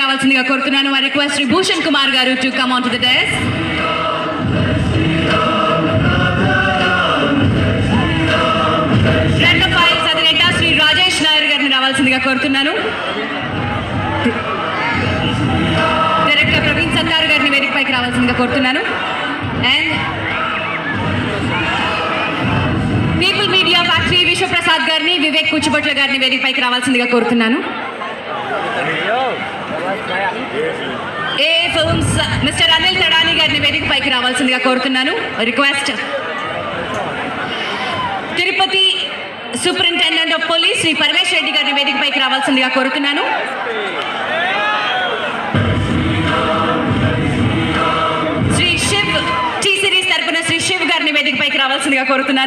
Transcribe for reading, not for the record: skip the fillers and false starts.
రావాల్సిందిగా కోరుతున్నాను. I request Shri Bhushan Kumar గారు to come on to the desk. రెండో ఫైల్స్ అధినేత శ్రీ రాజేష్ నాయర్ గారిని రావాల్సిందిగా కోరుతున్నాను. డైరెక్టర్ ప్రవీణ్ సత్తారు గారిని వేదికపైకి రావాల్సిందిగా కోరుతున్నాను. And people media factory Vishwaprasad గారిని, వివేక్ కూచిబొట్ల గారిని వేదికపైకి రావాల్సిందిగా కోరుతున్నాను. A films mister Anil Tadani గారిని వేదికపైకి రావాల్సిందిగా కోరుతున్నాను. Request Tirupati superintendent of police Shri Paramesh Reddy గారిని వేదికపైకి రావాల్సిందిగా కోరుతున్నాను. శ్రీ శివ్ టీ సిరీస్ తరపున శ్రీ శివ్ గారిని వేదికపైకి రావాల్సిందిగా కోరుతున్నాను.